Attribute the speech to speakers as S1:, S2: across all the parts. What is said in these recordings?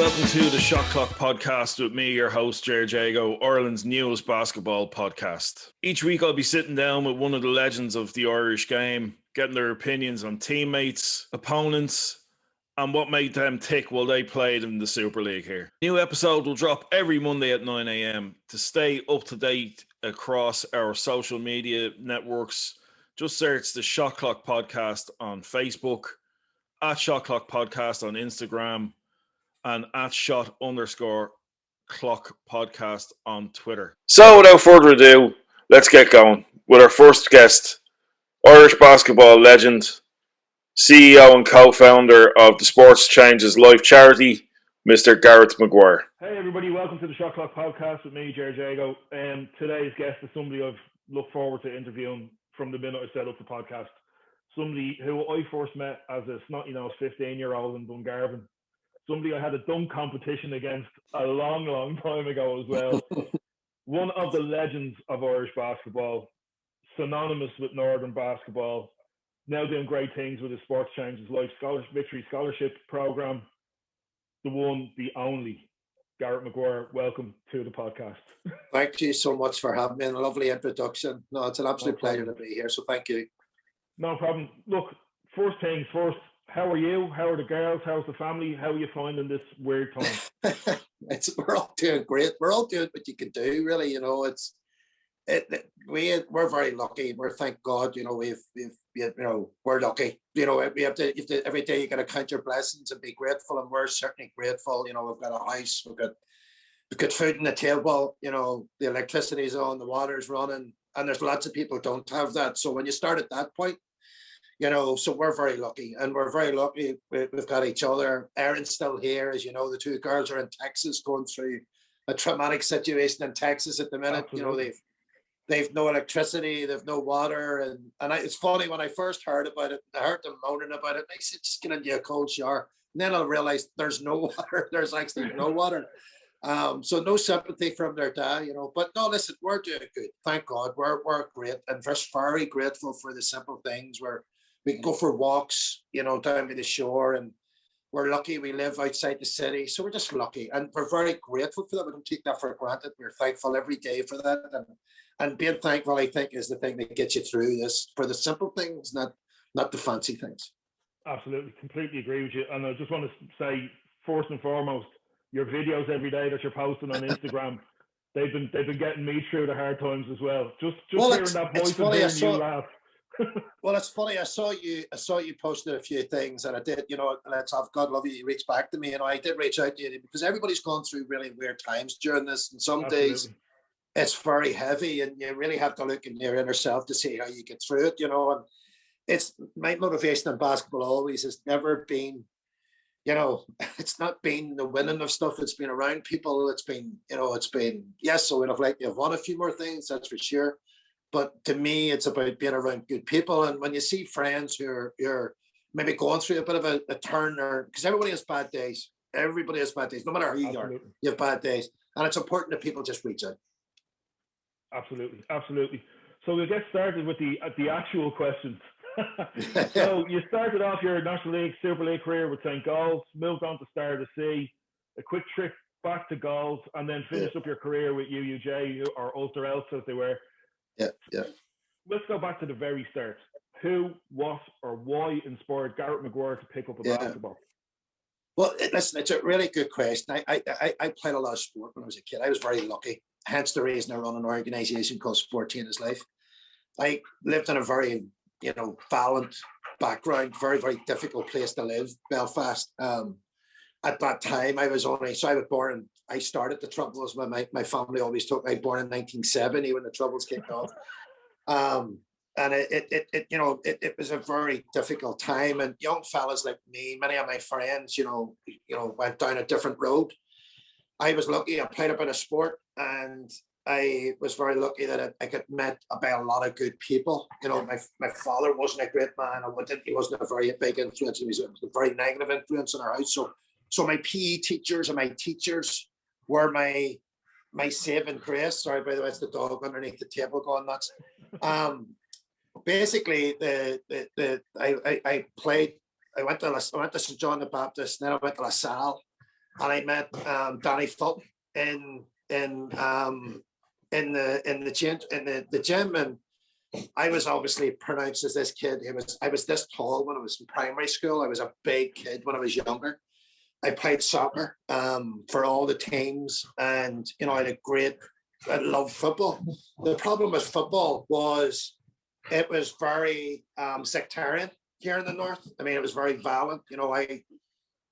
S1: welcome to the Shot Clock podcast with me, your host, Jer Jago, Ireland's newest basketball podcast. Each week I'll be sitting down with one of the legends of the Irish game, getting their opinions on teammates, opponents, and what made them tick while they played in the Super League here. New episode will drop every Monday at 9 a.m. To stay up to date across our social media networks, just search the Shot Clock podcast on Facebook, at Shot Clock podcast on Instagram, and at @shot_clock podcast on Twitter. So without further ado, let's get going with our first guest, Irish basketball legend, CEO and co-founder of the Sports Changes Life charity, Mr. Gareth Maguire.
S2: Hey everybody, welcome to the Shot Clock podcast with me, Jer Jago. Today's guest is somebody I've looked forward to interviewing from the minute I set up the podcast. Somebody who I first met as a snotty-nosed 15-year-old in Dungarvan. Somebody I had a dunk competition against a long, long time ago as well. One of the legends of Irish basketball, synonymous with Northern basketball, now doing great things with his Sports Changes Life Victory Scholarship program. The one, the only, Gareth Maguire. Welcome to the podcast.
S3: Thank you so much for having me and a lovely introduction. No, it's an absolute pleasure to be here, so thank you. No
S2: problem. Look, first things first, how are you? How are the girls? How's the family? How are you finding this weird time?
S3: We're all doing great. We're all doing what you can do, really. You know, we're very lucky. We're, thank God, you know, we're lucky. You know, you have to every day you got to count your blessings and be grateful, and we're certainly grateful. You know, we've got a house, we've got food on the table. You know, the electricity's on, the water's running, and there's lots of people who don't have that. So when you start at that point, you know, so we're very lucky, and we're very lucky we've got each other. Erin's still here. As you know, the two girls are in Texas going through a traumatic situation in Texas at the minute. Absolutely. You know, they've no electricity, they've no water. And it's funny, when I first heard about it, I heard them moaning about it. I said, just get into a cold shower. And then I realized there's no water. There's actually no water. So no sympathy from their dad, you know. But no, listen, we're doing good. Thank God. We're great, and just very grateful for the simple things where we can go for walks, you know, down by the shore, and we're lucky we live outside the city. So we're just lucky, and we're very grateful for that. We don't take that for granted. We're thankful every day for that. And being thankful, I think, is the thing that gets you through this, for the simple things, not the fancy things.
S2: Absolutely. Completely agree with you. And I just want to say, first and foremost, your videos every day that you're posting on Instagram, they've been getting me through the hard times as well. Just hearing that voice and hearing you laugh.
S3: Well, it's funny. I saw you posted a few things, and I did. You know, let's have God love you. You reached back to me, and I did reach out to you because everybody's gone through really weird times during this, and some days it's very heavy, and you really have to look in your inner self to see how you get through it. You know, and it's my motivation in basketball always has never been, you know, it's not been the winning of stuff. It's been around people. It's been, you know, yes. So we'd have liked to have won a few more things, that's for sure. But to me, it's about being around good people. And when you see friends who are maybe going through a bit of a turn, or because everybody has bad days. Everybody has bad days, no matter who you are. You have bad days, and it's important that people just reach out.
S2: Absolutely. So we'll get started with the actual questions. So you started off your National League, Super League career with St. Galls, moved on to Star to Sea, a quick trip back to Galls, and then finished up your career with UUJ, or Ulster Elks as they were.
S3: Yeah.
S2: Let's go back to the very start. Who, what, or why inspired Gareth Maguire to pick up a basketball?
S3: Well, listen, it's a really good question. I played a lot of sport when I was a kid. I was very lucky. Hence the reason I run an organisation called Sport Changes Life. I lived in a very, you know, violent background, very, very difficult place to live, Belfast. At that time, I was born, I started the Troubles. My family always told me I was born in 1970 when the Troubles kicked off. And it was a very difficult time. And young fellas like me, many of my friends, you know, went down a different road. I was lucky. I played a bit of sport, and I was very lucky that I got met by a lot of good people. You know, my father wasn't a great man. He wasn't a very big influence. He was a very negative influence in our house. So my PE teachers and my teachers were my saving grace. Sorry, by the way, it's the dog underneath the table going nuts. Basically, I played. I went to St. John the Baptist, and then I went to La Salle, and I met Danny Fulton in the gym, and I was obviously pronounced as this kid. I was this tall when I was in primary school. I was a big kid when I was younger. I played soccer for all the teams, and I loved football. The problem with football was it was very sectarian here in the north. I mean, it was very violent.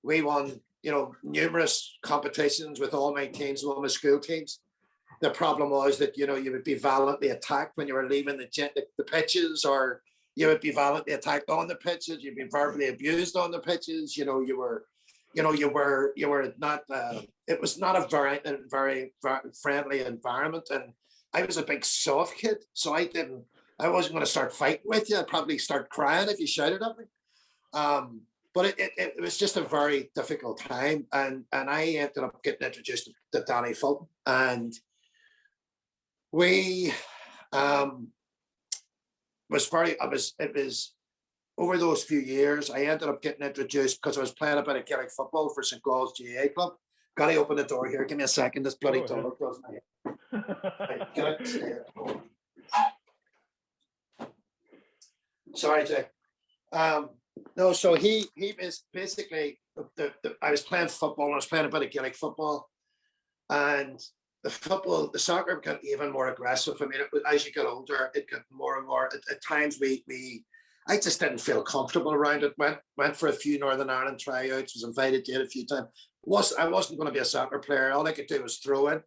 S3: We won numerous competitions with all my teams, all my school teams. The problem was that you would be violently attacked when you were leaving the pitches, or you would be violently attacked on the pitches. You'd be verbally abused on the pitches. You were not. It was not a very friendly environment, and I was a big soft kid, so I wasn't going to start fighting with you. I'd probably start crying if you shouted at me. But it was just a very difficult time, and I ended up getting introduced to Danny Fulton, and it was over those few years, I ended up getting introduced because I was playing a bit of Gaelic football for St. Gall's GA club. Got to open the door here. Give me a second. This bloody dog does my head. Sorry, Jay. No, so he was basically I was playing football, and I was playing a bit of Gaelic football, and the soccer got even more aggressive. I mean, as you get older, it got more and more. At times, I just didn't feel comfortable around it. Went for a few Northern Ireland tryouts. Was invited to it a few times. I wasn't going to be a soccer player. All I could do was throw it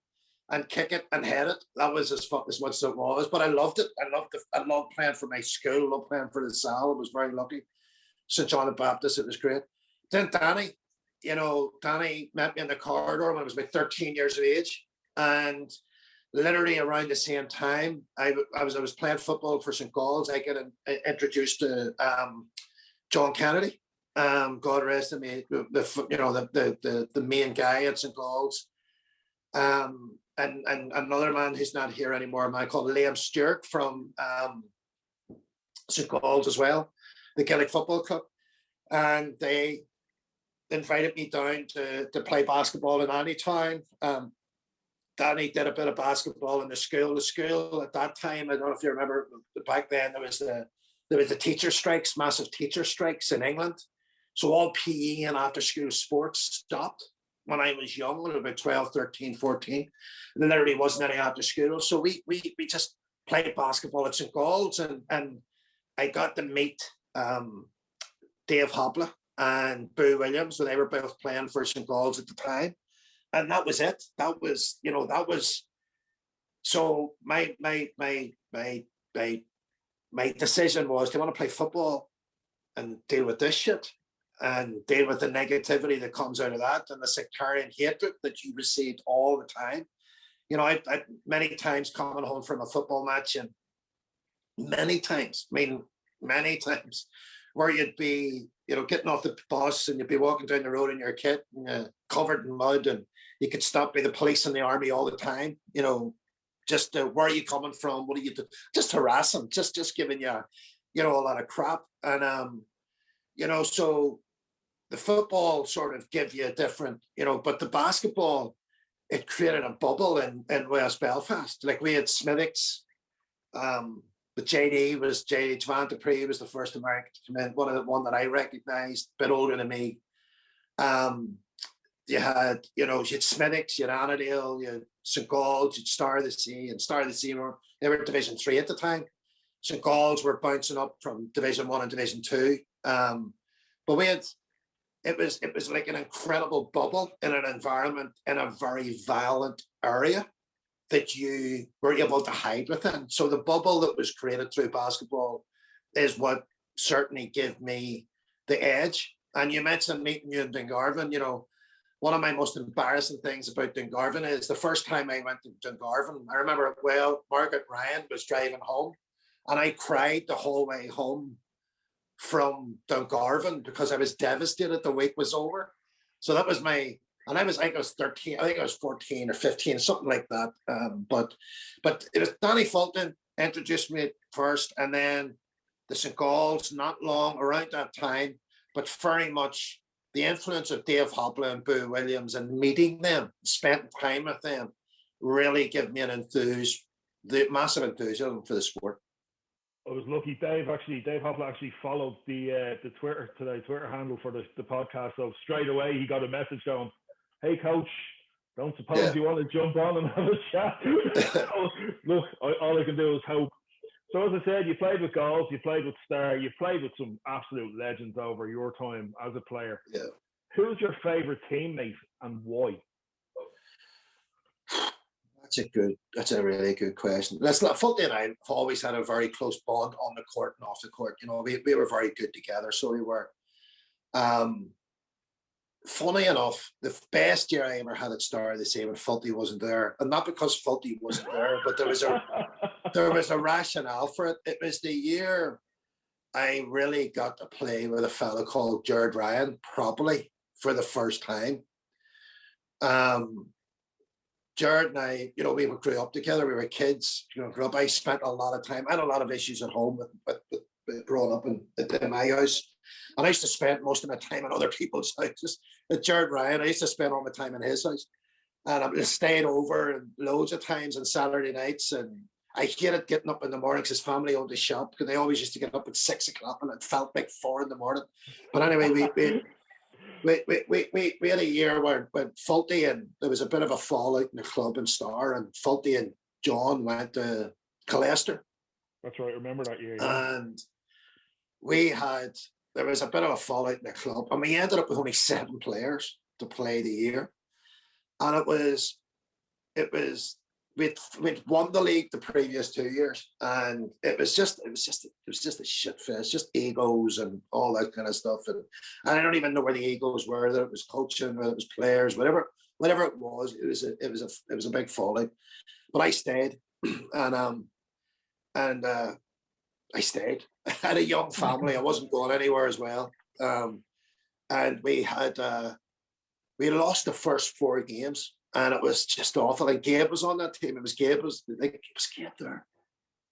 S3: and kick it and head it. That was as much as it was. But I loved it. I loved playing for my school. I loved playing for the Sal. I was very lucky. St. John the Baptist. It was great. Then Danny met me in the corridor when I was about 13 years of age. And literally around the same time, I was playing football for St. Gall's. I get introduced to John Kennedy. God rest him, the main guy at St. Gall's. And another man who's not here anymore, a man called Liam Stewart from St. Gall's as well, the Gaelic Football Club. And they invited me down to play basketball in Anytown. Danny did a bit of basketball in the school. The school at that time, I don't know if you remember, back then there was the teacher strikes, massive teacher strikes in England. So all PE and after school sports stopped when I was young, about 12, 13, 14. And there really wasn't any after school. So we just played basketball at St. Gall's, and I got to meet Dave Hopla and Boo Williams when they were both playing for St. Gall's at the time. And that was it. So my decision was, do you want to play football and deal with this shit and deal with the negativity that comes out of that and the sectarian hatred that you received all the time? I many times coming home from a football match, and many times where you'd be, getting off the bus and you'd be walking down the road in your kit covered in mud, and you could stop by the police and the army all the time, just where are you coming from? What do you do? Just harass them, just giving you, a lot of crap. And, so the football sort of give you a different, but the basketball, it created a bubble in West Belfast. Like we had Smithix, but JD Javon Dupree was the first American to come in, one that I recognized, a bit older than me. You had Smithix, you had Annandale, you had St. Gall's, you had Star of the Sea, and Star of the Sea they were Division 3 at the time. St. Gall's were bouncing up from Division 1 and Division 2. But it was like an incredible bubble in an environment in a very violent area that you were able to hide within. So the bubble that was created through basketball is what certainly gave me the edge. And you mentioned meeting you in Dungarvan. One of my most embarrassing things about Dungarvan is the first time I went to Dungarvan, I remember, Margaret Ryan was driving home, and I cried the whole way home from Dungarvan because I was devastated the week was over. So that was I think I was 13, I think I was 14 or 15, something like that. But it was Danny Fulton introduced me first, and then the St. Gall's not long around that time, but very much the influence of Dave Hopla and Boo Williams and meeting them, spending time with them, really gave me the massive enthusiasm for the sport.
S2: I was lucky. Dave Hopla actually followed the Twitter handle for the podcast. So straight away he got a message going, "Hey coach, don't suppose you want to jump on and have a chat?" So, look, all I can do is hope. So as I said, you played with Galls, you played with Star, you played with some absolute legends over your time as a player.
S3: Yeah.
S2: Who's your favourite teammate and why?
S3: That's a really good question. Fulty and I have always had a very close bond on the court and off the court. You know, we were very good together, so we were. Funny enough, the best year I ever had at Star this year when Fulty wasn't there, and not because Fulty wasn't there, but there was a rationale for it. It was the year I really got to play with a fellow called Jared Ryan properly for the first time. Jared and I, you know, we grew up together. We were kids, you know, grew up. I spent a lot of time. I had a lot of issues at home with growing up in my house. And I used to spend most of my time in other people's houses. With Jared Ryan, I used to spend all my time in his house. And I stayed over loads of times on Saturday nights. And I hated getting up in the morning because his family owned a shop, because they always used to get up at 6 o'clock and it felt like 4 a.m. But anyway, we had a year when Fulty and there was a bit of a fallout in the club and Star, and Fulty and John went to Colester.
S2: That's right, I remember that year. Yeah.
S3: And there was a bit of a fallout in the club, and we ended up with only 7 players to play the year. And we'd won the league the previous 2 years, and it was just a shit fest, just egos and all that kind of stuff. And I don't even know where the egos were. Whether it was coaching, whether it was players, whatever it was. It was a big fallout. But I stayed, and I stayed. I had a young family. I wasn't going anywhere as well. And we lost the first 4 games. And it was just awful. And Gabe was on that team. Was Gabe there?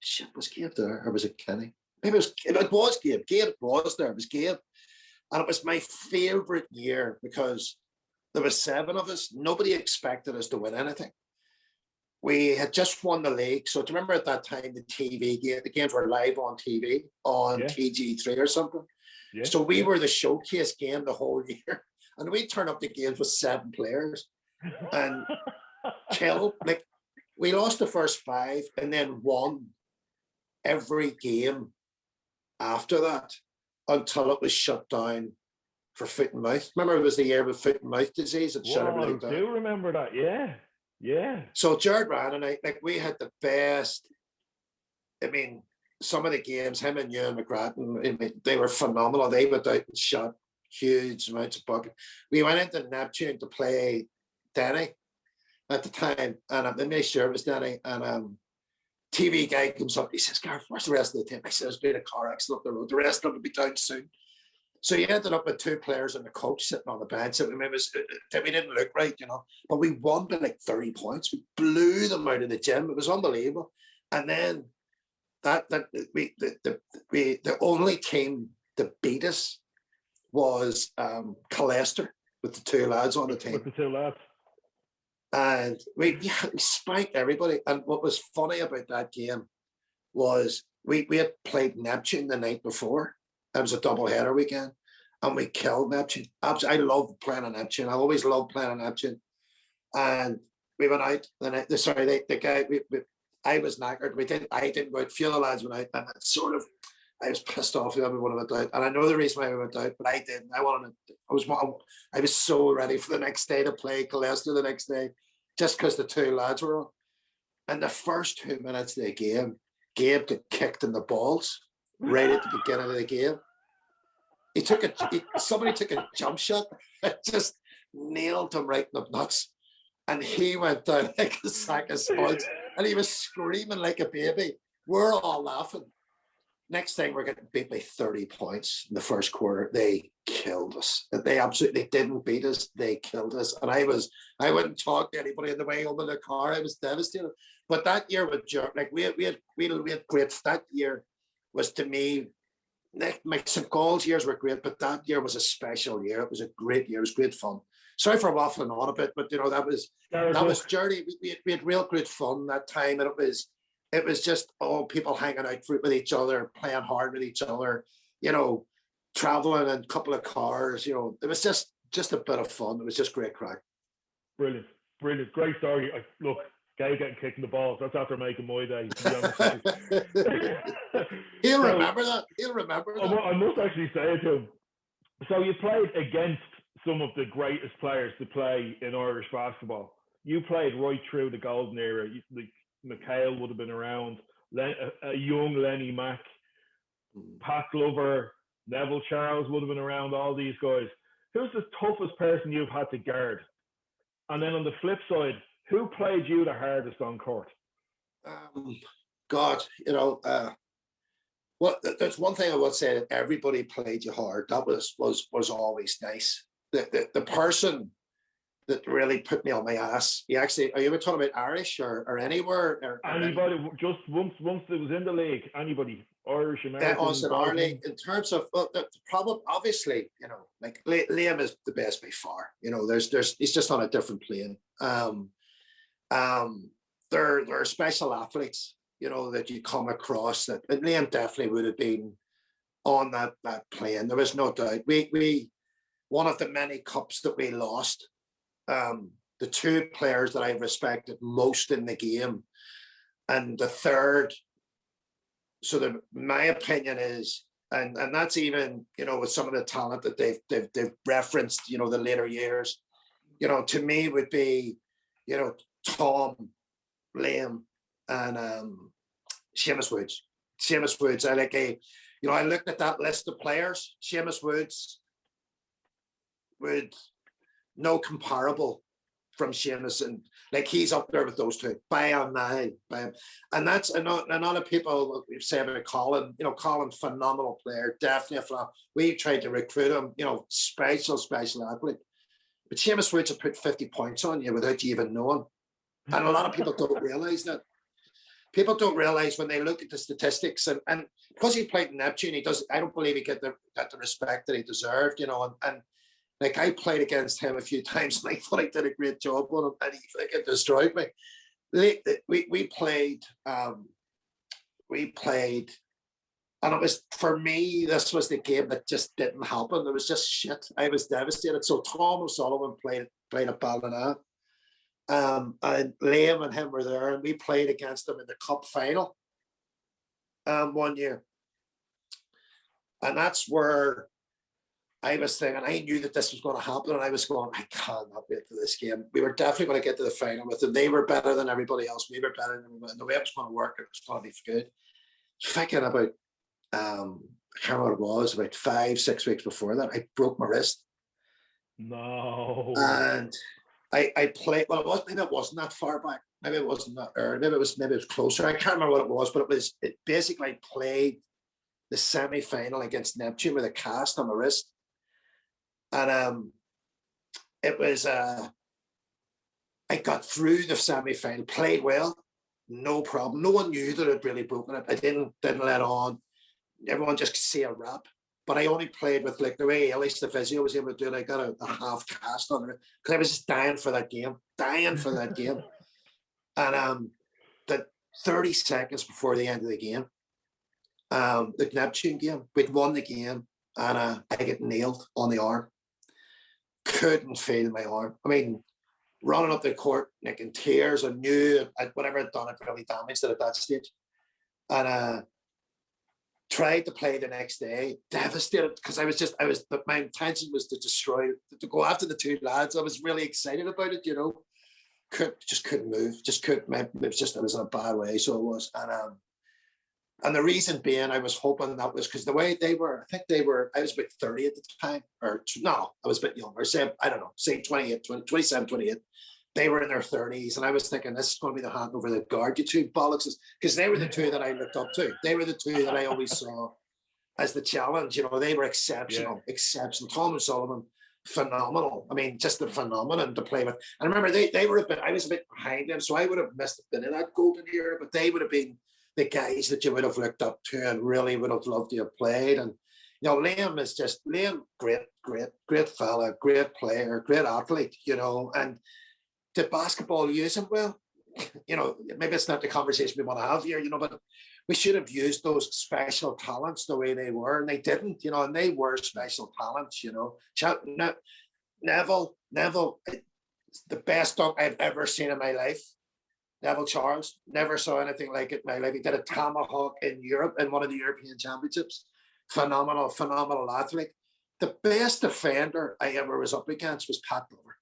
S3: Shit, was Gabe there? Or was it Kenny? Maybe it was Gabe. Gabe was there. It was Gabe. And it was my favourite year because there was 7 of us. Nobody expected us to win anything. We had just won the league. So do you remember at that time the games were live on TV on TG3 or something? Yeah. So we were the showcase game the whole year. And we turned up the games with 7 players. And we lost the first 5 and then won every game after that until it was shut down for foot and mouth. Remember, it was the year with foot and mouth disease. It shut everything down.
S2: I do remember that. Yeah.
S3: So Jared Ryan and I, we had the best. I mean, some of the games, him and Ewan McGrattan, they were phenomenal. They went out and shot huge amounts of buckets. We went into Neptune to play Denny at the time, and I'm not sure it was Denny. And TV guy comes up, he says, "Gareth, where's the rest of the team?" I said, "There's been a car accident up the road. The rest of them will be down soon." So he ended up with 2 players and the coach sitting on the bench. I mean, we didn't look right, you know. But we won by like 30 points. We blew them out of the gym. It was unbelievable. And then the only team that beat us was Colester with the 2 lads on the team.
S2: With the 2 lads.
S3: And we spanked everybody. And what was funny about that game was we had played Neptune the night before. It was a doubleheader weekend, and we killed Neptune. I love playing on Neptune. I always loved playing on Neptune. And we went out the guy. I was knackered. I didn't go out. A few of the lads went out, and I was pissed off that everyone went out. And I know the reason why we went out, but I didn't. I was so ready for the next day to play Colester the next day, just because the 2 lads were on. And the first 2 minutes of the game, Gabe got kicked in the balls right at the beginning of the game. Somebody took a jump shot, it just nailed him right in the nuts. And he went down like a sack of spuds, and he was screaming like a baby. We're all laughing. Next thing, we're getting beat by 30 points in the first quarter. They killed us. They absolutely didn't beat us. They killed us. And I wouldn't talk to anybody on the way home in the car. I was devastated. But that year with we had great. That year was, to me, my St. Gaul's years were great, but that year was a special year. It was a great year. It was great fun. Sorry for waffling on a bit, but that was journey. We had real great fun that time, and it was just all people hanging out with each other, playing hard with each other, traveling in a couple of cars. It was just a bit of fun. It was just great crack.
S2: Brilliant, great story. Look, Gay getting kicked in the balls. That's after making my day.
S3: He'll remember that.
S2: I must actually say it to him. So you played against some of the greatest players to play in Irish basketball. You played right through the golden era. McHale would have been around. A young Lenny Mack, Pat Glover, Neville Charles would have been around. All these guys. Who's the toughest person you've had to guard? And then on the flip side, who played you the hardest on court?
S3: God, well, there's one thing I would say, that everybody played you hard. That was always nice. The person that really put me on my ass. Are you talking about Irish or anywhere? Or
S2: anybody, just once it was in the league, anybody, Irish, American.
S3: Also in our league, in terms of, the problem, obviously, like Liam is the best by far. He's just on a different plane. There are special athletes, that you come across and Liam definitely would have been on that plane. There was no doubt. We one of the many cups that we lost, the two players that I respected most in the game, and the third, my opinion is, and that's even, with some of the talent that they've referenced, the later years, to me would be, Tom, Liam, and Seamus Woods. Seamus Woods, I looked at that list of players. Seamus Woods would no comparable from Seamus, and he's up there with those two by a mile. And that's a lot of people say about Colin. Colin, phenomenal player, definitely. We tried to recruit him. Special athlete. But Seamus Woods will put 50 points on you without you even knowing. And a lot of people don't realise that. People don't realise when they look at the statistics, and because he played in Neptune, I don't believe he got the respect that he deserved, and I played against him a few times, and I thought I did a great job on him, and he destroyed me. We played, and it was, for me, this was the game that just didn't happen. It was just shit. I was devastated. So Tom O'Sullivan played at Ballina. And Liam and him were there, and we played against them in the cup final one year. And that's where I was thinking, I knew that this was going to happen, and I was going, I cannot wait for this game. We were definitely going to get to the final with them. They were better than everybody else. We were better than everybody. And the way it was going to work, it was going to be good. Thinking about, I can't remember what it was, about 5-6 weeks before that, I broke my wrist.
S2: No.
S3: And I played, well, maybe it wasn't that far back. Maybe it wasn't that early. Maybe it was closer. I can't remember what it was, but it basically played the semi-final against Neptune with a cast on my wrist. And it was, I got through the semi-final, played well, no problem. No one knew that I'd really broken it. I didn't let on. Everyone just could see a wrap. But I only played with, the way at least the physio was able to do it. I got a half cast on it because I was just dying for that game. And the 30 seconds before the end of the game, the Neptune game, we'd won the game, and I get nailed on the arm. Couldn't feel my arm. I mean, running up the court, in tears, I knew whatever I'd done, it really damaged it at that stage. And tried to play the next day, devastated, because but my intention was to go after the two lads. I was really excited about it, couldn't move, it was in a bad way, so it was. And the reason being, I was hoping that was because the way they were, I was about 30 at the time, I was a bit younger, say 27, 28. They were in their 30s, and I was thinking, this is going to be the handover that guard you two bollocks, because they were the two that I looked up to. They were the two that I always saw as the challenge. They were exceptional. Tom O'Sullivan, phenomenal. I mean, just a phenomenon to play with. And I remember I was a bit behind them, so I would have missed a bit of that golden era, but they would have been the guys that you would have looked up to and really would have loved to have played. And Liam is just great fella, great player, great athlete, and did basketball use him well? Maybe it's not the conversation we want to have here, but we should have used those special talents the way they were, and they didn't, and they were special talents, Neville, the best dunk I've ever seen in my life. Neville Charles, never saw anything like it in my life. He did a tomahawk in Europe in one of the European Championships. Phenomenal athlete. The best defender I ever was up against was Pat Glover.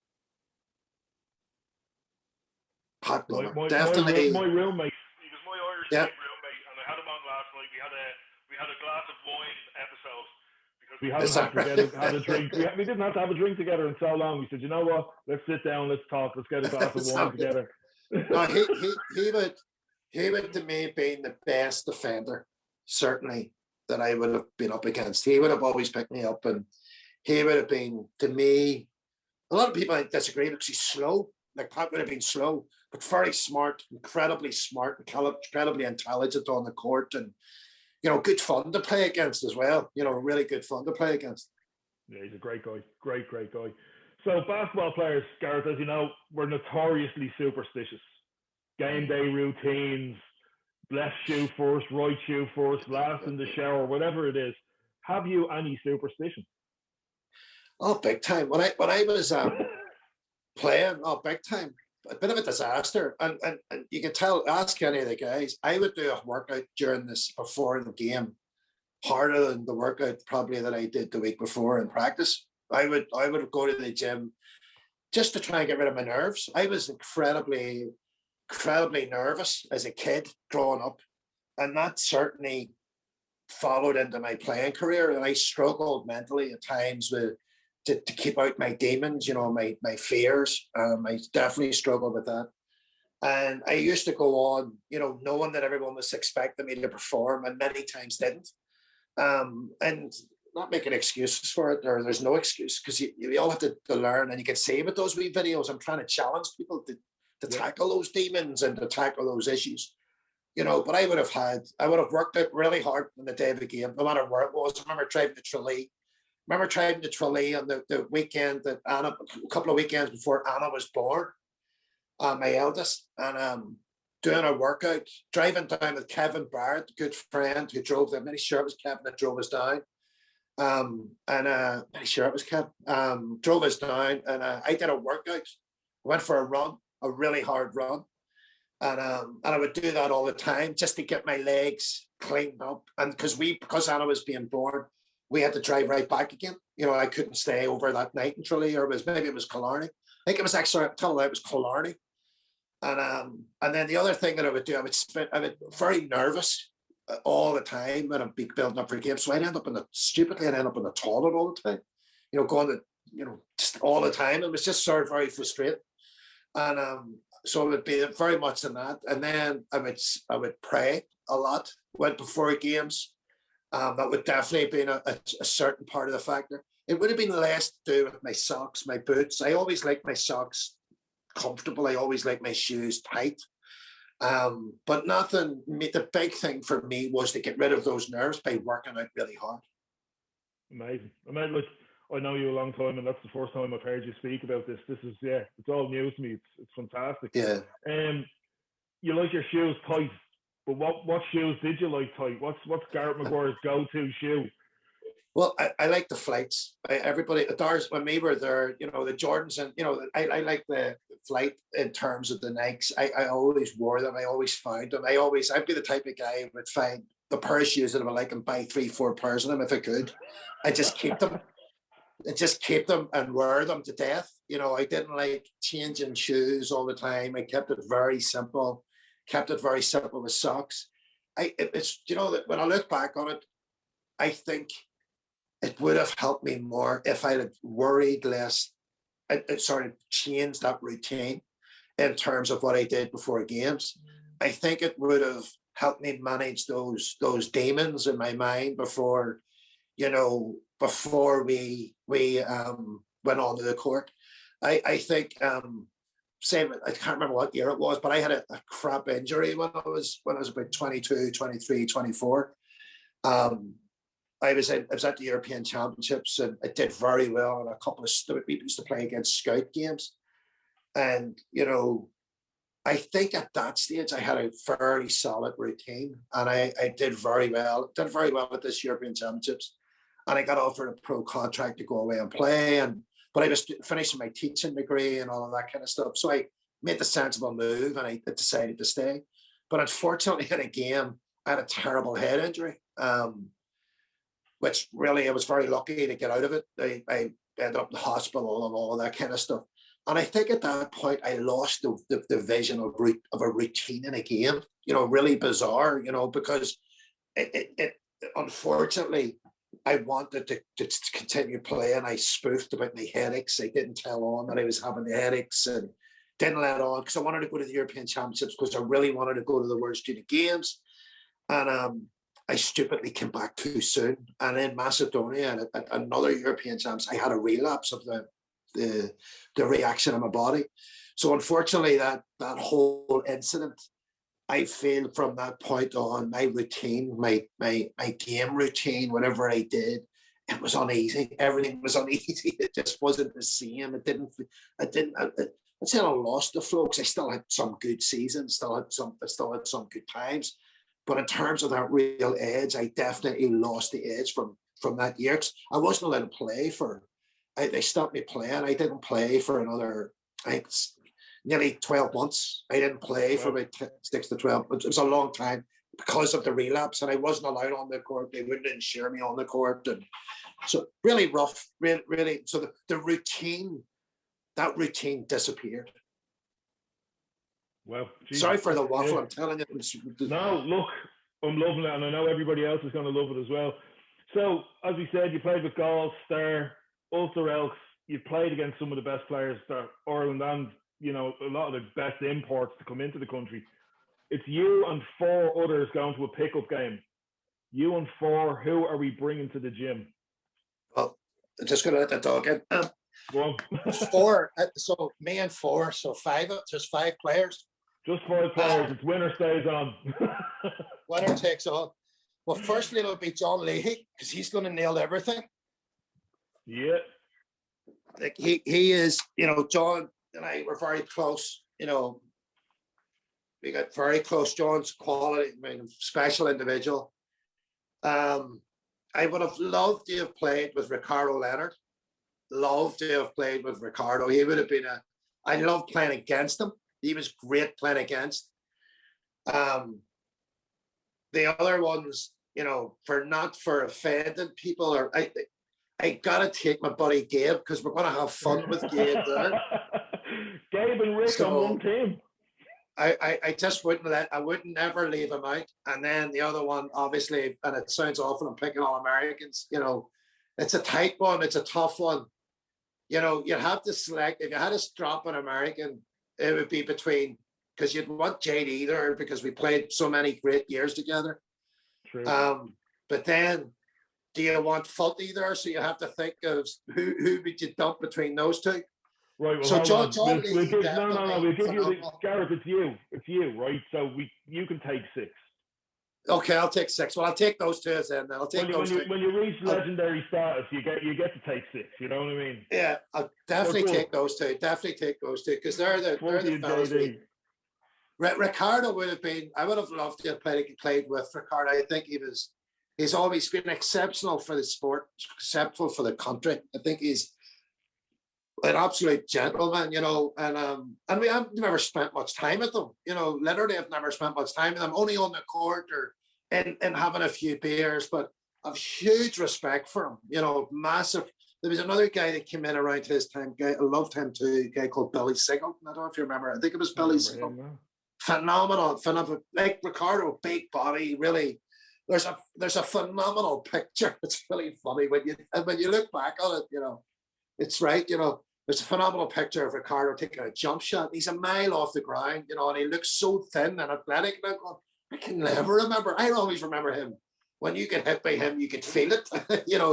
S3: Definitely.
S2: My roommate, he was my Irish roommate, and I had him on last night. We had a glass of wine episode because we hadn't had a drink. We didn't have to have a drink together in so long. We said, you know what? Let's sit down. Let's talk. Let's get a glass of wine together.
S3: No, he would to me been the best defender, certainly, that I would have been up against. He would have always picked me up, and he would have been, to me, a lot of people disagree because he's slow. Like Pat would have been slow, but very smart, incredibly intelligent on the court, and good fun to play against as well. Really good fun to play against.
S2: Yeah, he's a great guy. Great guy. So basketball players, Gareth, as you know, we're notoriously superstitious. Game day routines, left shoe first, right shoe first, last in the shower, whatever it is. Have you any superstition?
S3: Oh, big time. When I was playing, big time. A bit of a disaster. And you can tell, ask any of the guys, I would do a workout before the game, harder than the workout probably that I did the week before in practice. I would go to the gym just to try and get rid of my nerves. I was incredibly nervous as a kid growing up, and that certainly followed into my playing career. And I struggled mentally at times to keep out my demons, my fears. I definitely struggled with that. And I used to go on, knowing that everyone was expecting me to perform, and many times didn't. And not making excuses for it, or there's no excuse, because you all have to learn, and you can see with those wee videos, I'm trying to challenge people to tackle those demons and to tackle those issues, but I would have worked out really hard on the day of the game, no matter where it was. I remember driving to Tralee on the weekend that Anna, a couple of weekends before Anna was born, my eldest, and doing a workout, driving down with Kevin Barrett, a good friend who drove them. Many sure it was Kevin that drove us down. Pretty sure it was Kev, drove us down, and I did a workout, went for a run, a really hard run, and I would do that all the time just to get my legs cleaned up. And because Anna was being born, we had to drive right back again. I couldn't stay over that night in Tralee, or maybe it was Killarney. I think it was actually, I'm telling you, it was Killarney. And then the other thing that I would do, I was very nervous all the time when I'd be building up for games. So I'd end up in the toilet all the time, going to, just all the time. It was just sort of very frustrating. And so it would be very much in that. And then I would pray a lot before games. That would definitely be a certain part of the factor. It would have been less to do with my socks, my boots. I always like my socks comfortable. I always like my shoes tight. But nothing, the big thing for me was to get rid of those nerves by working out really hard.
S2: Amazing. I know you a long time, and that's the first time I've heard you speak about this. This is, it's all news to me. It's fantastic.
S3: Yeah.
S2: You like your shoes tight, but what shoes did you like tight? What's Gareth Maguire's go-to shoe?
S3: Well, I like the flights. Everybody, when we were there, the Jordans, and I like the flight in terms of the Nikes. I always wore them. I always found them. I'd be the type of guy who would find the pair of shoes that I would like and buy 3-4 pairs of them if I could. I just keep them. And wear them to death. I didn't like changing shoes all the time. I kept it very simple. With socks. It's that when I look back on it, I think it would have helped me more if I had worried less. Changed that routine in terms of what I did before games. I think it would have helped me manage those demons in my mind before we went on to the court. I think same, I can't remember what year it was, but I had a crap injury when I was about 22, 23, 24. I was at the European Championships, and I did very well in a couple of we used to play against scout games. And, I think at that stage I had a fairly solid routine, and I did very well. Did very well at this European Championships, and I got offered a pro contract to go away and play. But I was finishing my teaching degree and all of that kind of stuff, so I made the sensible move, and I decided to stay. But unfortunately, in a game, I had a terrible head injury, which really I was very lucky to get out of it. I ended up in the hospital and all of that kind of stuff. And I think at that point, I lost the vision of a routine in a game, really bizarre, because it unfortunately, I wanted to continue playing. I spoofed about my headaches. I didn't tell on that I was having the headaches, and didn't let on because I wanted to go to the European Championships, because I really wanted to go to the World Student Games. And I stupidly came back too soon. And in Macedonia and at another European Champs, I had a relapse of the reaction in my body. So unfortunately, that whole incident, I feel from that point on, my routine, my game routine, whatever I did, it was uneasy. Everything was uneasy. It just wasn't the same. I said I lost the flow, because I still had some good seasons, still had some good times. But in terms of that real edge, I definitely lost the edge from that year. I wasn't allowed to play they stopped me playing. I didn't play for another, nearly 12 months. I didn't play for about 6 to 12. It was a long time because of the relapse, and I wasn't allowed on the court. They wouldn't insure me on the court. And so really rough, really. So the routine, that routine disappeared.
S2: Well, Jesus.
S3: Sorry for the waffle. Yeah. I'm telling you.
S2: No, look, I'm loving it, and I know everybody else is going to love it as well. So, as we said, you played with Galls, Star, Ulster Elks. You played against some of the best players that Ireland and, a lot of the best imports to come into the country. It's you and 4 others going to a pickup game. You and 4, who are we bringing to the gym?
S3: Well, I'm just going to let the dog in.
S2: Go on.
S3: 4, so me and 4, so 5, just 5 players.
S2: Just 5 players. It's winner stays on.
S3: Winner takes on. Well, firstly, it'll be John Leahy, because he's going to nail everything.
S2: Yeah.
S3: Like he is, John and I were very close, we got very close. John's quality, special individual. I would have loved to have played with Ricardo Leonard. Loved to have played with Ricardo. He would have been I loved playing against him. He was great playing against. The other ones, for offending people, or I gotta take my buddy Gabe, because we're gonna have fun with Gabe there.
S2: Gabe and Rick on one team.
S3: I just I wouldn't ever leave him out. And then the other one, obviously, and it sounds awful, I'm picking on Americans, it's a tight one, it's a tough one. You'd have to select, if you had to drop an American, it would be between, because you'd want JD there, because we played so many great years together.
S2: True.
S3: But then, do you want Fulty there? So you have to think of who would you dump between those two?
S2: Right. Well,
S3: so John
S2: we'll give you Gareth. It's you, right? So you can take 6.
S3: Okay, I'll take 6. Well, I'll take those 2 then. I'll take those 2.
S2: When you reach legendary status, you get to take 6. You know what I mean?
S3: Yeah, I'll definitely take those 2. Definitely take those 2, because they're the fellas. Ricardo would have been. I would have loved to have played with Ricardo. I think he's always been exceptional for the sport, exceptional for the country. I think he's an absolute gentleman, and we have never spent much time with them. Literally, I've never spent much time with them, only on the court or in having a few beers. But I've huge respect for him. Massive. There was another guy that came in around his time. I loved him too. A guy called Billy Siegel. I don't know if you remember. I think it was Billy Siegel. Phenomenal. Like Ricardo, big body. Really, there's a phenomenal picture. It's really funny when you look back on it. It's right. There's a phenomenal picture of Ricardo taking a jump shot. He's a mile off the ground, and he looks so thin and athletic. And I can never remember. I always remember him. When you get hit by him, you can feel it. He's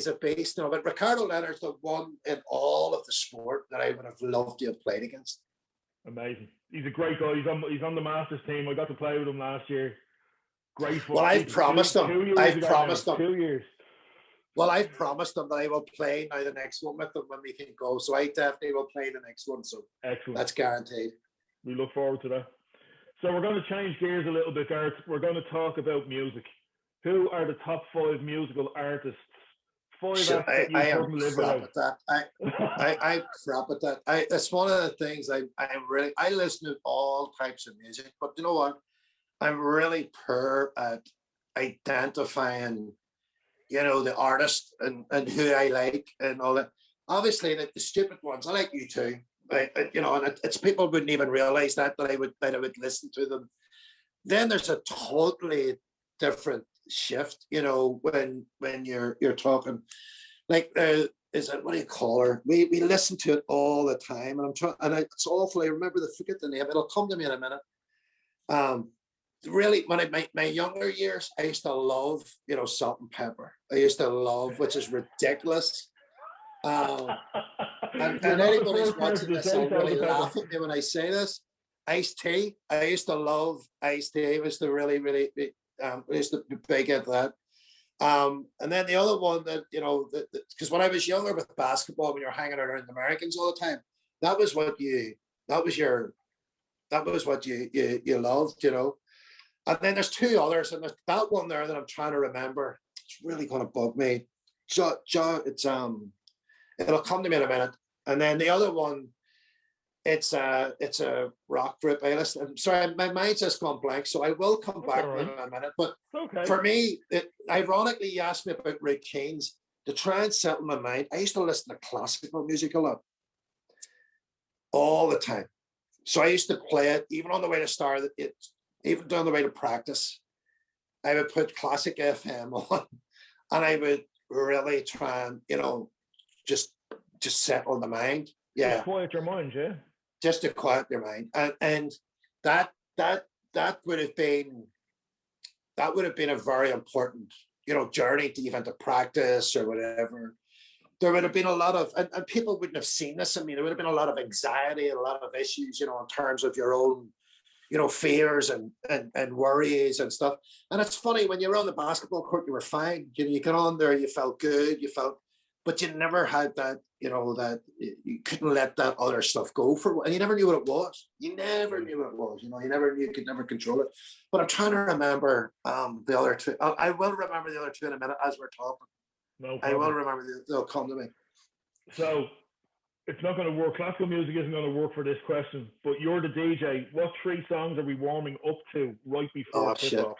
S3: a beast. But Ricardo Leonard's the one in all of the sport that I would have loved to have played against.
S2: Amazing. He's a great guy. He's on the Masters team. I got to play with him last year. Grateful.
S3: Well, I've promised them.
S2: 2 years
S3: I've
S2: ago
S3: promised
S2: now.
S3: them.
S2: 2 years.
S3: Well, I've promised them that I will play now the next one with them when we can go. So I definitely will play the next one. So
S2: Excellent.
S3: that's guaranteed.
S2: We look forward to that. So we're going to change gears a little bit, Gareth. We're going to talk about music. Who are the top 5 musical artists? 5
S3: Shit,
S2: acts that
S3: I
S2: you
S3: am
S2: couldn't live
S3: crap
S2: without.
S3: at that. I'm crap at that. That's one of the things I listen to all types of music, but you know what? I'm really poor at identifying, the artist and who I like and all that. Obviously, the stupid ones. I like you too. And it's people wouldn't even realize that I would listen to them. Then there's a totally different shift, when you're talking like is it, what do you call her? We listen to it all the time, and it's awful. I forget the name. It'll come to me in a minute. Really, when my younger years, I used to love, Salt and Pepper. I used to love, which is ridiculous. And anybody's watching this, I'll really laugh at me when I say this. Iced tea. I used to love iced tea. It was the really, really, I used to be big at that. And then the other one that, because when I was younger with basketball, when you're hanging around the Americans all the time, that was what you loved, And then there's 2 others, and there's that one there that I'm trying to remember. It's really going to bug me. It'll come to me in a minute. And then the other one, it's a rock group. I'm sorry, my mind's just gone blank, so I will come back in a minute. But for me, ironically, you asked me about routines. To try and settle my mind, I used to listen to classical music a lot, all the time. So I used to play it, even on the way to start it, even on the way to practice. I would put classic FM on, and I would really try and, just settle the mind. Yeah.
S2: Just quiet your mind, yeah.
S3: Just to quiet your mind. And that would have been a very important, journey to even to practice or whatever. There would have been a lot of, and people wouldn't have seen this. I mean, there would have been a lot of anxiety and a lot of issues, in terms of your own, fears and worries and stuff. And it's funny, when you were on the basketball court, you were fine. You get on there, you felt good, but you never had that, that you couldn't let that other stuff go and you never knew what it was. You never knew what it was. You could never control it. But I'm trying to remember the other 2. I will remember the other 2 in a minute as we're talking.
S2: No problem.
S3: I will remember. They'll come to me.
S2: So it's not going to work. Classical music isn't going to work for this question, but you're the DJ. What 3 songs are we warming up to right before kickoff?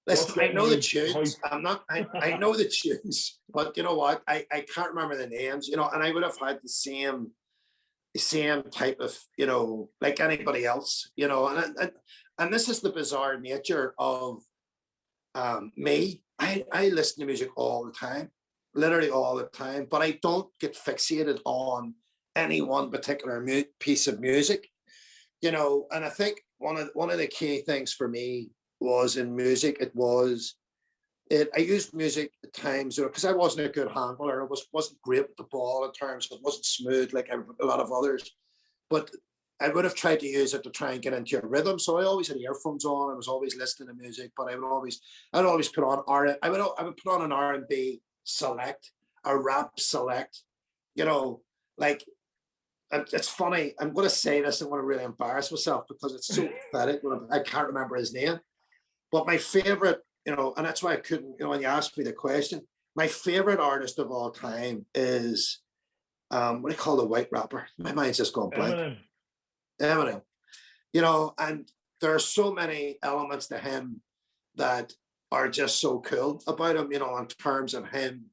S3: Listen, I know the tunes. I know the tunes, but you know what? I can't remember the names, and I would have had the same type of, like anybody else, and this is the bizarre nature of me. I listen to music all the time, literally all the time, but I don't get fixated on any one particular piece of music, and I think one of the key things for me was in music. I used music at times, because I wasn't a good handler. I wasn't great with the ball in terms of, it wasn't smooth like a lot of others, but I would have tried to use it to try and get into a rhythm. So I always had earphones on. I was always listening to music, but I'd always put on I would put on an R&B select, a rap select, like. It's funny. I'm going to say this. I'm going to really embarrass myself because it's so pathetic. I can't remember his name. But my favorite, and that's why I couldn't, when you asked me the question, my favorite artist of all time is, what do you call the white rapper? My mind's just gone blank. Eminem. And there are so many elements to him that are just so cool about him, in terms of him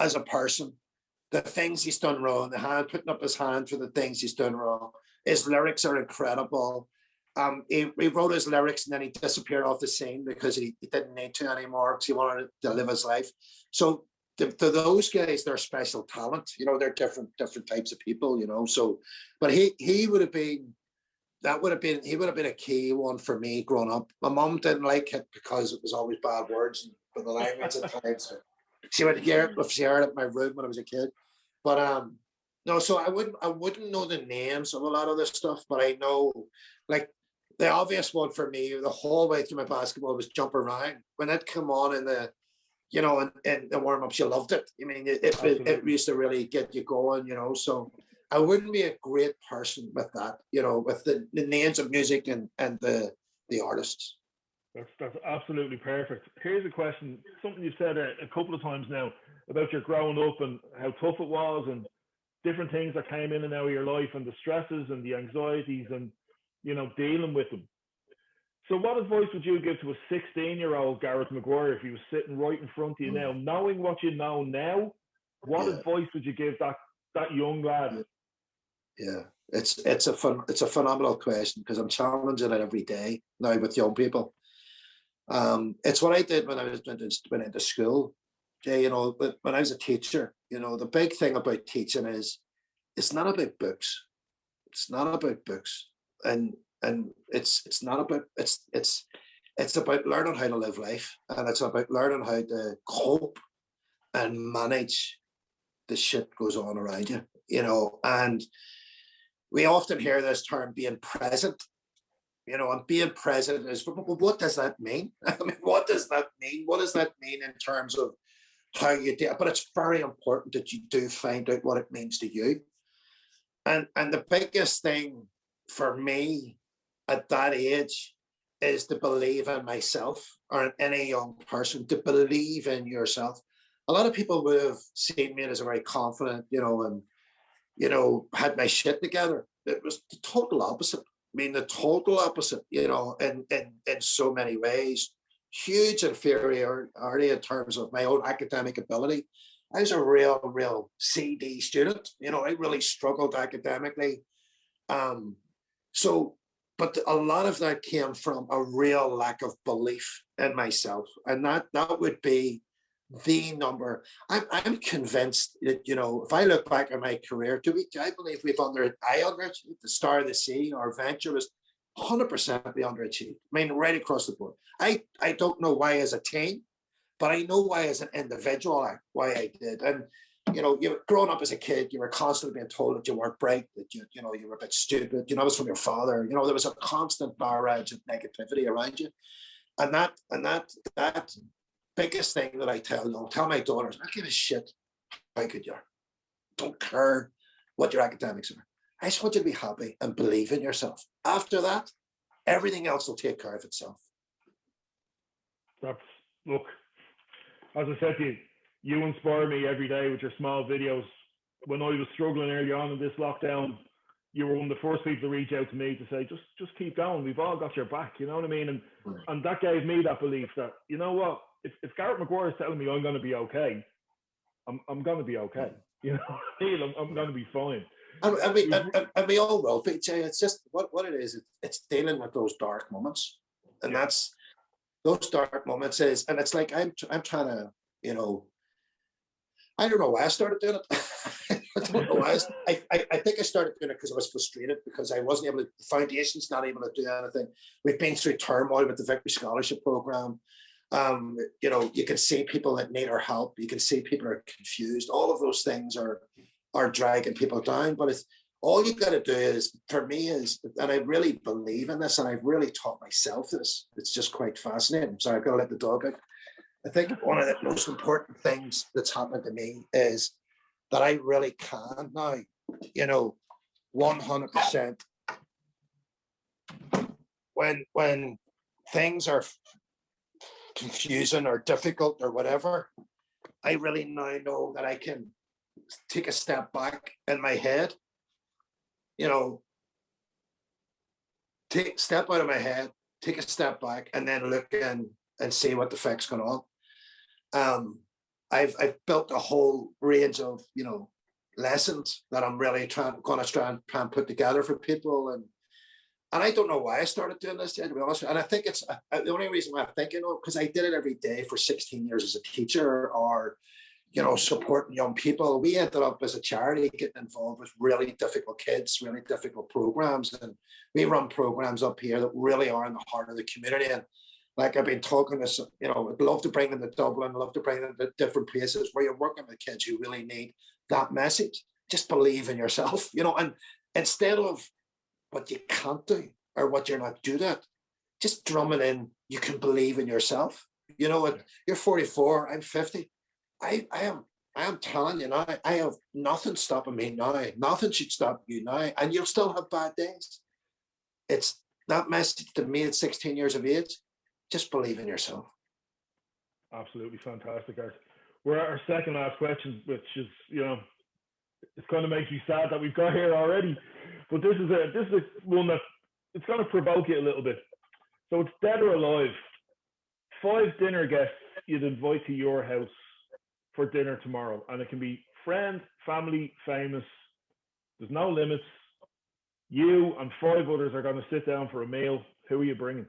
S3: as a person. The things he's done wrong, putting up his hand for the things he's done wrong. His lyrics are incredible. He wrote his lyrics and then he disappeared off the scene because he didn't need to anymore because he wanted to live his life. So to those guys, they're special talent. They're different types of people. So, but he would have been a key one for me growing up. My mom didn't like it because it was always bad words and the language at times. She would hear it if she heard it in my room when I was a kid. But no, so I wouldn't know the names of a lot of this stuff, but I know, like, the obvious one for me the whole way through my basketball was Jump Around. When it came on in the, you know, in the warm-ups, you loved it. I mean, it used to really get you going, you know. So I wouldn't be a great person with that, you know, with the names of music and the artists.
S2: That's absolutely perfect. Here's a question, something you've said a couple of times now about your growing up and how tough it was and different things that came in and out of your life and the stresses and the anxieties and, you know, dealing with them. So what advice would you give to a 16-year-old Gareth Maguire if he was sitting right in front of you now, knowing what you know now? What advice would you give that young lad?
S3: Yeah, it's a phenomenal question because I'm challenging it every day now with young people. It's what I did when I went into school. Jay, you know, when I was a teacher, you know, the big thing about teaching is it's not about books. It's not about books, and it's not about it's about learning how to live life, and it's about learning how to cope and manage the shit goes on around you, you know. And we often hear this term being present, you know, and being present is, what does that mean? I mean, what does that mean? What does that mean in terms of how you do it? But it's very important that you do find out what it means to you. And the biggest thing for me at that age is to believe in myself, or in any young person, to believe in yourself. A lot of people would have seen me as a very confident, you know, and, you know, had my shit together. It was the total opposite. I mean, the total opposite, you know, in so many ways. Huge inferiority in terms of my own academic ability. I was a real CD student. You know, I really struggled academically. But a lot of that came from a real lack of belief in myself. And that would be the number. I'm convinced that, you know, if I look back at my career, I believe I underachieved. The Star of the Sea, our venture was 100% we underachieved. I mean, right across the board. I don't know why as a team, but I know why as an individual, why I did. And, you know, you were growing up as a kid, you were constantly being told that you weren't bright, that you know, you were a bit stupid. You know, it was from your father. You know, there was a constant barrage of negativity around you. And that biggest thing that I tell my daughters, I don't give a shit how good you are. Don't care what your academics are. I just want you to be happy and believe in yourself. After that, everything else will take care of itself.
S2: Look, as I said to you, you inspire me every day with your small videos. When I was struggling early on in this lockdown, you were one of the first people to reach out to me to say, just keep going. We've all got your back. You know what I mean? And that gave me that belief that, you know what, if Gareth Maguire is telling me I'm going to be okay, I'm going to be okay. You know what I mean? I'm going to be fine.
S3: And we all will be, Jay. It's just what it is. It's dealing with those dark moments, and that's those dark moments is. And it's like I'm trying to, you know, I don't know why I started doing it. I don't know why. I think I started doing it because I was frustrated because I wasn't able to. The foundation's not able to do anything. We've been through turmoil with the Victory Scholarship Program. You know, you can see people that need our help. You can see people are confused. All of those things are dragging people down. But it's all you got to do is, for me, is, and I really believe in this, and I've really taught myself this. It's just quite fascinating. So I've got to let the dog out. I think one of the most important things that's happened to me is that I really can now, you know, 100%. When things are confusing or difficult or whatever, I really now know that I can take a step back in my head, you know, step out of my head, take a step back, and then look in and see what the fuck's going on. I've built a whole range of, you know, lessons that I'm really going to try and put together for people, and I don't know why I started doing this, to be honest. And I think it's the only reason why I'm thinking, because I did it every day for 16 years as a teacher, or, you know, supporting young people. We ended up as a charity getting involved with really difficult kids, really difficult programs, and we run programs up here that really are in the heart of the community. And like I've been talking to, you know, I'd love to bring them to Dublin, love to bring them to different places where you're working with kids who really need that message. Just believe in yourself, you know, and instead of what you can't do or what you're not good at. Just drumming in, you can believe in yourself. You know what? You're 44, I'm 50. I am telling you now, I have nothing stopping me now. Nothing should stop you now. And you'll still have bad days. It's that message to me at 16 years of age. Just believe in yourself.
S2: Absolutely fantastic, Art. We're at our second last question, which is, it's going to make you sad that we've got here already. But this is a one that it's going to provoke you a little bit. So it's dead or alive. 5 dinner guests you'd invite to your house for dinner tomorrow, and it can be friend, family, famous. There's no limits. You and 5 others are going to sit down for a meal. Who are you bringing?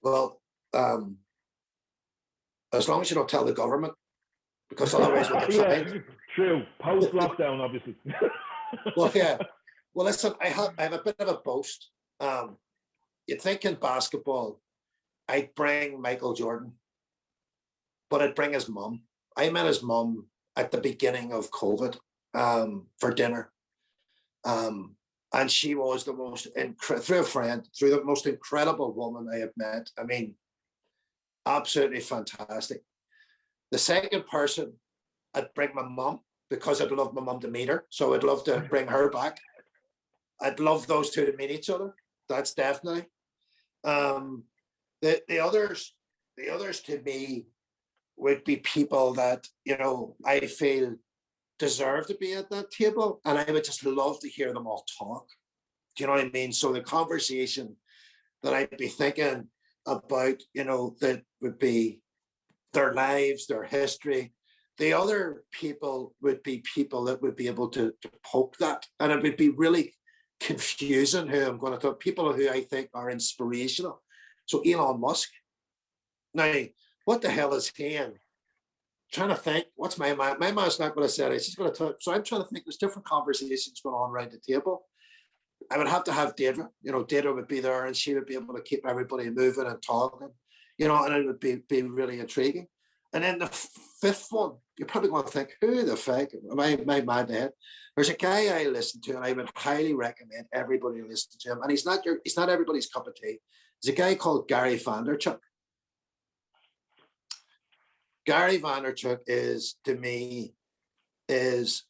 S3: Well, as long as you don't tell the government, because otherwise we'll get fined.
S2: True. Post lockdown, obviously.
S3: Well, yeah. Well, listen, I have a bit of a boast. You'd think in basketball, I'd bring Michael Jordan, but I'd bring his mum. I met his mum at the beginning of COVID for dinner. And she was the most, through a friend, through the most incredible woman I have met. I mean, absolutely fantastic. The second person, I'd bring my mum because I'd love my mum to meet her. So I'd love to bring her back. I'd love those two to meet each other. That's definitely. The others to me would be people that, I feel deserve to be at that table. And I would just love to hear them all talk. Do you know what I mean? So the conversation that I'd be thinking about, that would be their lives, their history. The other people would be people that would be able to poke that. And it would be really confusing who I'm going to talk, people who I think are inspirational. So Elon Musk. Now, what the hell is he in? Trying to think, what's my man? My man's not going to say it. She's going to talk. So I'm trying to think, there's different conversations going on around the table. I would have to have Deirdre. Deirdre would be there and she would be able to keep everybody moving and talking, and it would be really intriguing. And then the fifth one, you're probably going to think, who the fuck am I mad ahead? There's a guy I listen to and I would highly recommend everybody listen to him. And he's not everybody's cup of tea. There's a guy called Gary Vaynerchuk. Gary Vaynerchuk is, to me, is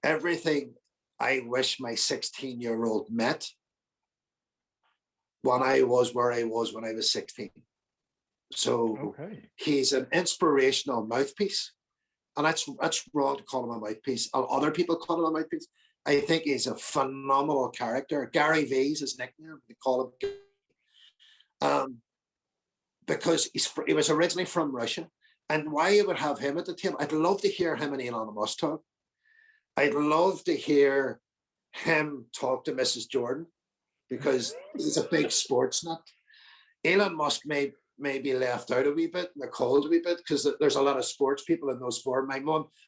S3: everything I wish my 16-year-old met when I was where I was when I was 16. So He's an inspirational mouthpiece. And that's wrong to call him a mouthpiece. Other people call him a mouthpiece. I think he's a phenomenal character. Gary V's his nickname. They call him. Because he was originally from Russia. And why you would have him at the table, I'd love to hear him and Elon Musk talk. I'd love to hear him talk to Mrs. Jordan because he's a big sports nut. Elon Musk may be left out a wee bit in the cold a wee bit because there's a lot of sports people in those sports.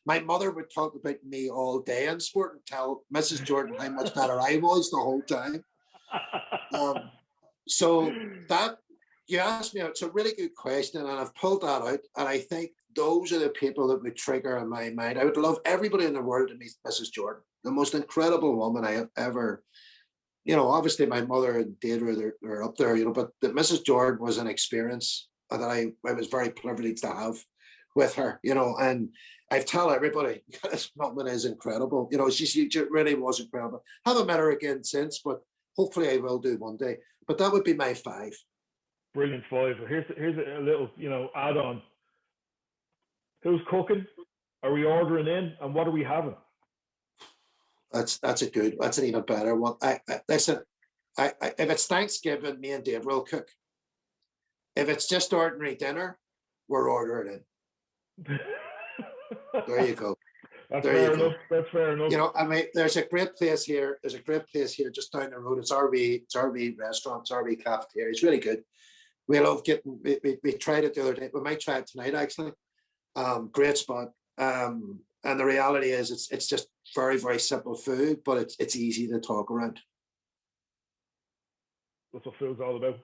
S3: My mother would talk about me all day in sport and tell Mrs. Jordan how much better I was the whole time. So that, you asked me, it's a really good question, and I've pulled that out. And I think those are the people that would trigger in my mind. I would love everybody in the world to meet Mrs. Jordan, the most incredible woman I have ever. Obviously my mother and Deirdre, they're up there, but Mrs. Jordan was an experience that I was very privileged to have with her, and I've tell everybody, this woman is incredible. She really was incredible. Haven't met her again since, but hopefully I will do one day. But that would be my 5.
S2: Brilliant 5. Here's a little, add-on. Who's cooking? Are we ordering in? And what are we having?
S3: That's an even better one. Listen, if it's Thanksgiving, me and Dave will cook. If it's just ordinary dinner, we're ordering in. There you go.
S2: That's fair enough. That's fair enough.
S3: There's a great place here. There's a great place here just down the road. It's RV restaurant, it's RV cafeteria. It's really good. We love getting. We tried it the other day. We might try it tonight actually. Great spot. And the reality is, it's just very, very simple food, but it's easy to talk around.
S2: That's what food's all about.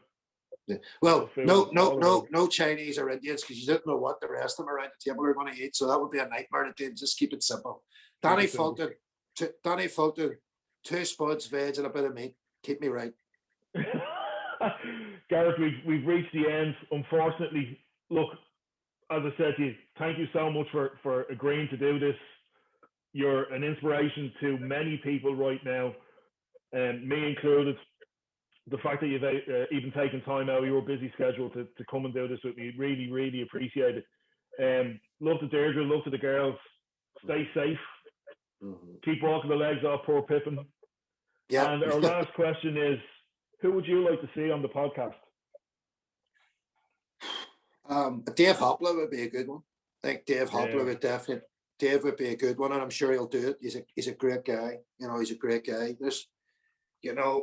S3: Yeah. Well, no Chinese or Indians, because you don't know what the rest of them around the table are going to eat. So that would be a nightmare to do. Just keep it simple. Danny Fulton, 2 spuds, veg, and a bit of meat. Keep me right.
S2: Gareth, we've reached the end. Unfortunately, look, as I said to you, thank you so much for agreeing to do this. You're an inspiration to many people right now, and me included. The fact that you've even taken time out of your busy schedule to come and do this with me, really, really appreciate it. Love to Deirdre, love to the girls. Stay safe.
S3: Mm-hmm.
S2: Keep walking the legs off poor Pippin.
S3: Yeah.
S2: And our last question is, who would you like to see on the podcast?
S3: Dave Hopler would be a good one. I think Dave Hopler would definitely. Dave would be a good one, and I'm sure he'll do it. He's a great guy. He's a great guy.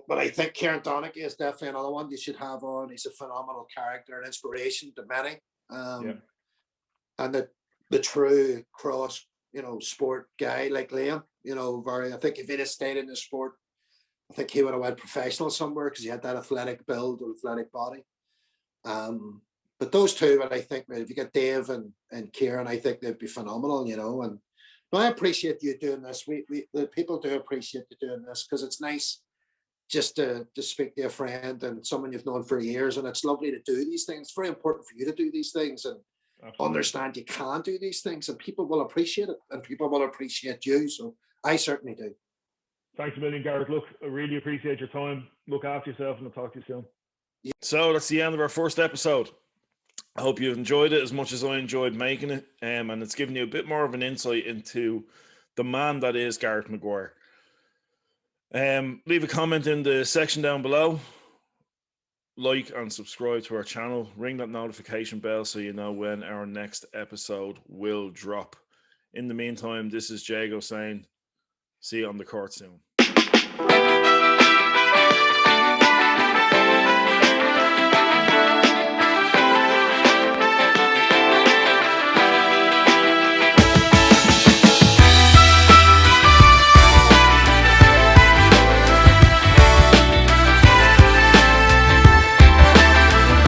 S3: But I think Kieran Donaghy is definitely another one you should have on. He's a phenomenal character and inspiration to many. And the true cross, sport guy like Liam, I think if he'd have stayed in the sport, I think he would have went professional somewhere because he had that athletic build and athletic body. But those two, but I think if you get Dave and Kieran, I think they'd be phenomenal, and I appreciate you doing this. The people do appreciate you doing this because it's nice just to speak to a friend and someone you've known for years, and it's lovely to do these things. It's very important for you to do these things and understand you can do these things, and people will appreciate it, and people will appreciate you. So I certainly do.
S2: Thanks a million, Gareth. Look, I really appreciate your time. Look after yourself, and I'll talk to you soon.
S1: Yeah. So that's the end of our first episode. I hope you've enjoyed it as much as I enjoyed making it, and it's given you a bit more of an insight into the man that is Gareth Maguire. Leave a comment in the section down below. Like and subscribe to our channel. Ring that notification bell so you know when our next episode will drop. In the meantime, this is Jago saying, see you on the court soon.